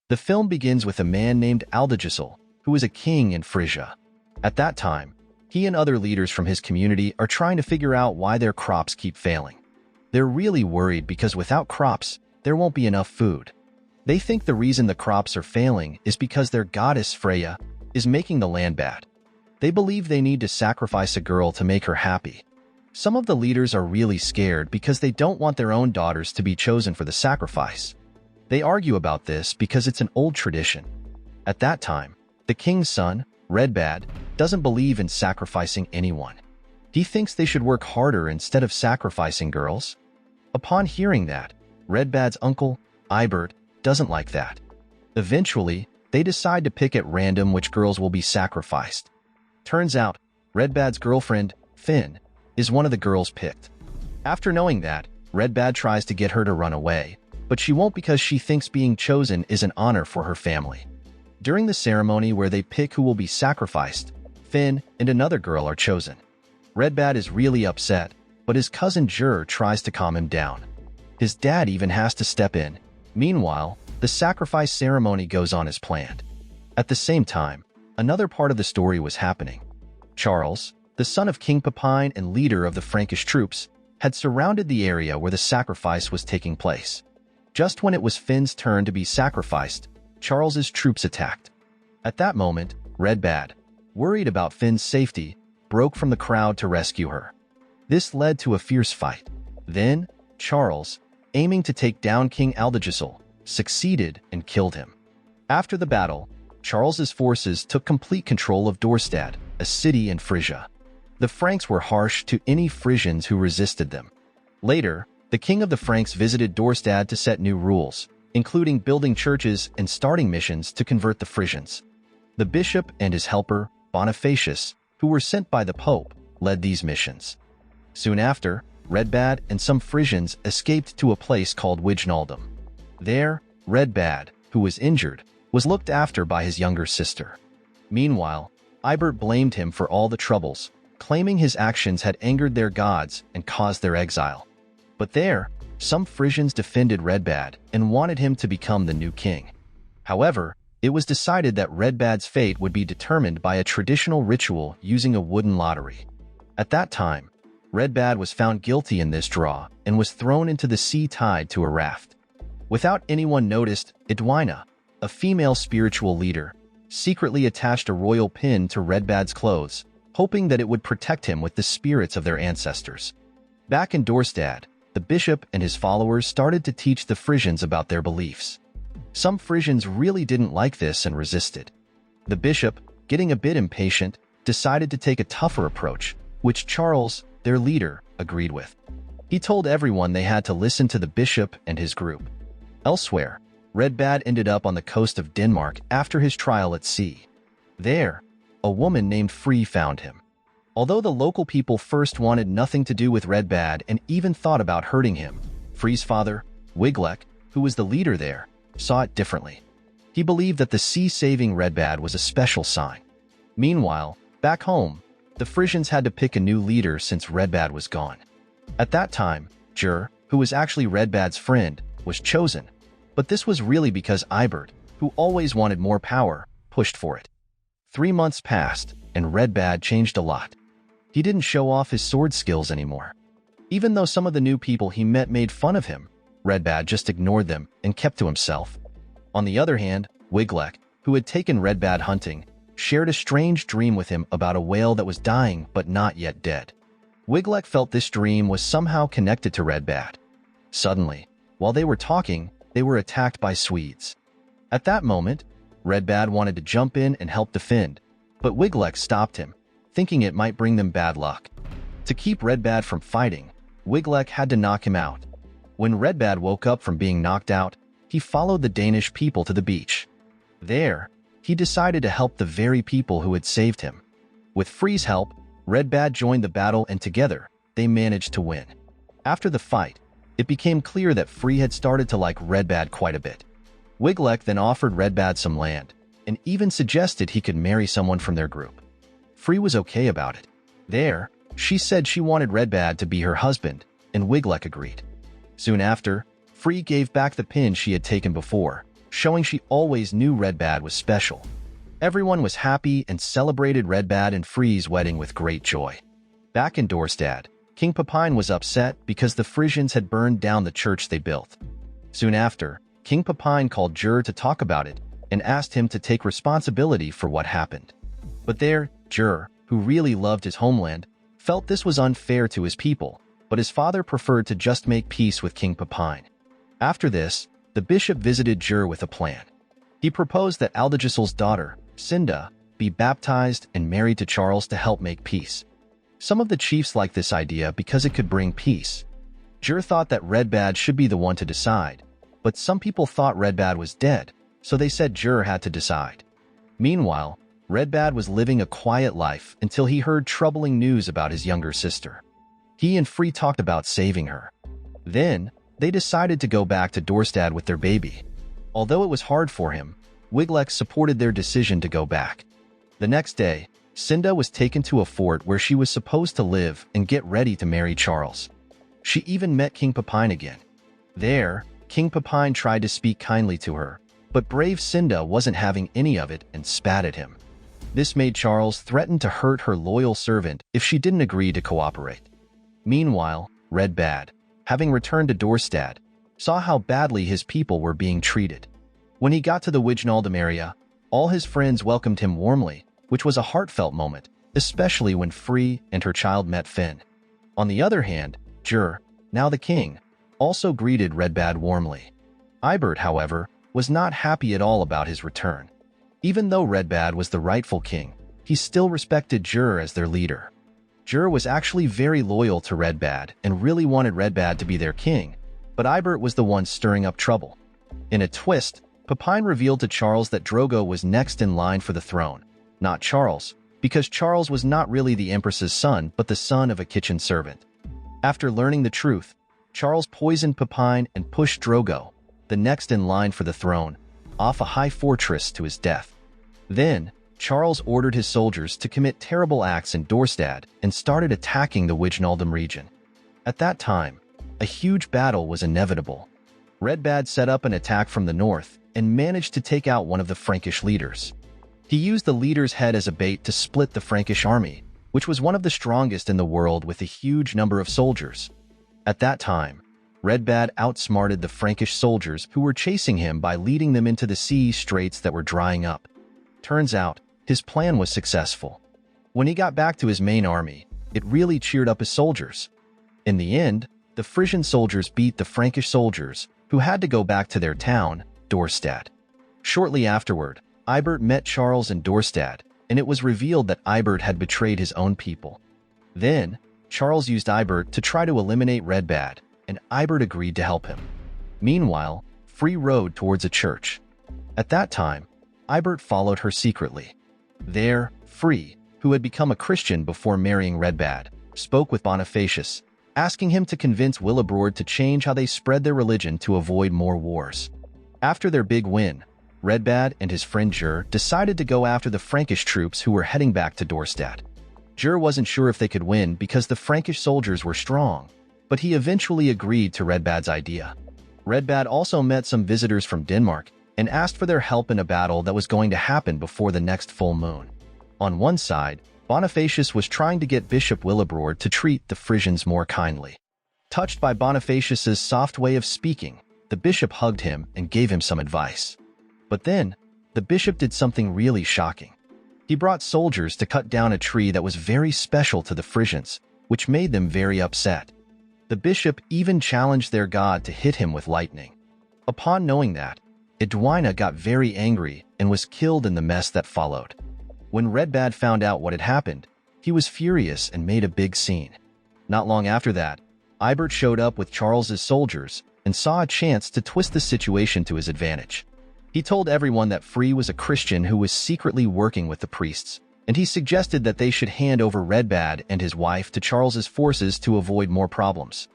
The film begins with a man named Aldegisel, who is a king in Frisia. At that time, he and other leaders from his community are trying to figure out why their crops keep failing. They're really worried because without crops, there won't be enough food. They think the reason the crops are failing is because their goddess Freya is making the land bad. They believe they need to sacrifice a girl to make her happy. Some of the leaders are really scared because they don't want their own daughters to be chosen for the sacrifice. They argue about this because it's an old tradition. At that time, the king's son, Redbad, doesn't believe in sacrificing anyone. He thinks they should work harder instead of sacrificing girls. Upon hearing that, Redbad's uncle, Ibert, doesn't like that. Eventually, they decide to pick at random which girls will be sacrificed. Turns out, Redbad's girlfriend, Finn, is one of the girls picked. After knowing that, Redbad tries to get her to run away, but she won't because she thinks being chosen is an honor for her family. During the ceremony where they pick who will be sacrificed, Finn and another girl are chosen. Redbad is really upset, but his cousin Jur tries to calm him down. His dad even has to step in. Meanwhile, the sacrifice ceremony goes on as planned. At the same time, another part of the story was happening. Charles, the son of King Pepin and leader of the Frankish troops, had surrounded the area where the sacrifice was taking place. Just when it was Finn's turn to be sacrificed, Charles's troops attacked. At that moment, Redbad, worried about Finn's safety, broke from the crowd to rescue her. This led to a fierce fight. Then, Charles, aiming to take down King Aldegisel, succeeded and killed him. After the battle, Charles's forces took complete control of Dorstad, a city in Frisia. The Franks were harsh to any Frisians who resisted them. Later, the king of the Franks visited Dorstad to set new rules, including building churches and starting missions to convert the Frisians. The bishop and his helper, Bonifacius, who were sent by the Pope, led these missions. Soon after, Redbad and some Frisians escaped to a place called Wijnaldum. There, Redbad, who was injured, was looked after by his younger sister. Meanwhile, Ibert blamed him for all the troubles, claiming his actions had angered their gods and caused their exile. But there, some Frisians defended Redbad and wanted him to become the new king. However, it was decided that Redbad's fate would be determined by a traditional ritual using a wooden lottery. At that time, Redbad was found guilty in this draw and was thrown into the sea tied to a raft. Without anyone noticed, Edwina, a female spiritual leader, secretly attached a royal pin to Redbad's clothes, hoping that it would protect him with the spirits of their ancestors. Back in Dorstad, the bishop and his followers started to teach the Frisians about their beliefs. Some Frisians really didn't like this and resisted. The bishop, getting a bit impatient, decided to take a tougher approach, which Charles, their leader, agreed with. He told everyone they had to listen to the bishop and his group. Elsewhere, Redbad ended up on the coast of Denmark after his trial at sea. There, a woman named Free found him. Although the local people first wanted nothing to do with Redbad and even thought about hurting him, Free's father, Wiglek, who was the leader there, saw it differently. He believed that the sea saving Redbad was a special sign. Meanwhile, back home, the Frisians had to pick a new leader since Redbad was gone. At that time, Jur, who was actually Redbad's friend, was chosen, but this was really because Ibert, who always wanted more power, pushed for it. 3 months passed, and Redbad changed a lot. He didn't show off his sword skills anymore. Even though some of the new people he met made fun of him, Redbad just ignored them and kept to himself. On the other hand, Wiglek, who had taken Redbad hunting, shared a strange dream with him about a whale that was dying but not yet dead. Wiglek felt this dream was somehow connected to Redbad. Suddenly, while they were talking, they were attacked by Swedes. At that moment, Redbad wanted to jump in and help defend, but Wiglek stopped him, thinking it might bring them bad luck. To keep Redbad from fighting, Wiglek had to knock him out. When Redbad woke up from being knocked out, he followed the Danish people to the beach. There, he decided to help the very people who had saved him. With Free's help, Redbad joined the battle and together, they managed to win. After the fight, it became clear that Free had started to like Redbad quite a bit. Wiglek then offered Redbad some land, and even suggested he could marry someone from their group. Free was okay about it. There, she said she wanted Redbad to be her husband, and Wiglek agreed. Soon after, Free gave back the pin she had taken before, showing she always knew Redbad was special. Everyone was happy and celebrated Redbad and Free's wedding with great joy. Back in Dorstad, King Pepin was upset because the Frisians had burned down the church they built. Soon after, King Pepin called Jur to talk about it and asked him to take responsibility for what happened. But there, Jur, who really loved his homeland, felt this was unfair to his people, but his father preferred to just make peace with King Pepin. After this, the bishop visited Jur with a plan. He proposed that Aldegisel's daughter, Cinda, be baptized and married to Charles to help make peace. Some of the chiefs liked this idea because it could bring peace. Jur thought that Redbad should be the one to decide, but some people thought Redbad was dead, so they said Jur had to decide. Meanwhile, Redbad was living a quiet life until he heard troubling news about his younger sister. He and Free talked about saving her. Then, they decided to go back to Dorstad with their baby. Although it was hard for him, Wiglex supported their decision to go back. The next day, Cinda was taken to a fort where she was supposed to live and get ready to marry Charles. She even met King Pepin again. There, King Pepin tried to speak kindly to her, but brave Cinda wasn't having any of it and spat at him. This made Charles threaten to hurt her loyal servant if she didn't agree to cooperate. Meanwhile, Redbad, having returned to Dorstad, saw how badly his people were being treated. When he got to the Wijnaldum area, all his friends welcomed him warmly, which was a heartfelt moment, especially when Free and her child met Finn. On the other hand, Jur, now the king, also greeted Redbad warmly. Eibert, however, was not happy at all about his return. Even though Redbad was the rightful king, he still respected Jur as their leader. Jur was actually very loyal to Redbad and really wanted Redbad to be their king, but Eibert was the one stirring up trouble. In a twist, Pepin revealed to Charles that Drogo was next in line for the throne, not Charles, because Charles was not really the Empress's son but the son of a kitchen servant. After learning the truth, Charles poisoned Pepin and pushed Drogo, the next in line for the throne, off a high fortress to his death. Then, Charles ordered his soldiers to commit terrible acts in Dorstad and started attacking the Wijnaldum region. At that time, a huge battle was inevitable. Redbad set up an attack from the north and managed to take out one of the Frankish leaders. He used the leader's head as a bait to split the Frankish army, which was one of the strongest in the world with a huge number of soldiers. At that time, Redbad outsmarted the Frankish soldiers who were chasing him by leading them into the sea straits that were drying up. Turns out, his plan was successful. When he got back to his main army, it really cheered up his soldiers. In the end, the Frisian soldiers beat the Frankish soldiers, who had to go back to their town, Dorstad. Shortly afterward, Eibert met Charles in Dorstad, and it was revealed that Eibert had betrayed his own people. Then, Charles used Eibert to try to eliminate Redbad, and Eibert agreed to help him. Meanwhile, Free rode towards a church. At that time, Eibert followed her secretly. There, Free, who had become a Christian before marrying Redbad, spoke with Bonifacius, asking him to convince Willibrord to change how they spread their religion to avoid more wars. After their big win, Redbad and his friend Jur decided to go after the Frankish troops who were heading back to Dorstad. Jur wasn't sure if they could win because the Frankish soldiers were strong, but he eventually agreed to Redbad's idea. Redbad also met some visitors from Denmark and asked for their help in a battle that was going to happen before the next full moon. On one side, Bonifacius was trying to get Bishop Willibrord to treat the Frisians more kindly. Touched by Bonifacius's soft way of speaking, the bishop hugged him and gave him some advice. But then, the bishop did something really shocking. He brought soldiers to cut down a tree that was very special to the Frisians, which made them very upset. The bishop even challenged their god to hit him with lightning. Upon knowing that, Edwina got very angry and was killed in the mess that followed. When Redbad found out what had happened, he was furious and made a big scene. Not long after that, Eibert showed up with Charles's soldiers and saw a chance to twist the situation to his advantage. He told everyone that Free was a Christian who was secretly working with the priests, and he suggested that they should hand over Redbad and his wife to Charles's forces to avoid more problems.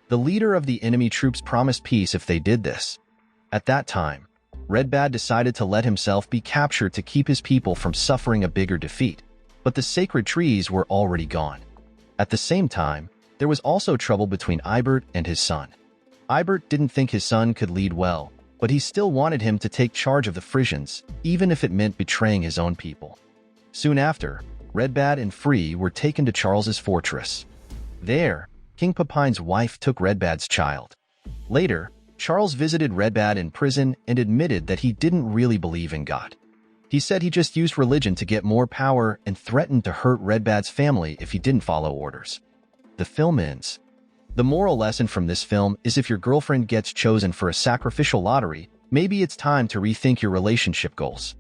The leader of the enemy troops promised peace if they did this. At that time, Redbad decided to let himself be captured to keep his people from suffering a bigger defeat, but the sacred trees were already gone. At the same time, there was also trouble between Eibert and his son. Eibert didn't think his son could lead well, but he still wanted him to take charge of the Frisians, even if it meant betraying his own people. Soon after, Redbad and Free were taken to Charles's fortress. There, King Pepin's wife took Redbad's child. Later, Charles visited Redbad in prison and admitted that he didn't really believe in God. He said he just used religion to get more power and threatened to hurt Redbad's family if he didn't follow orders. The film ends. The moral lesson from this film is if your girlfriend gets chosen for a sacrificial lottery, maybe it's time to rethink your relationship goals.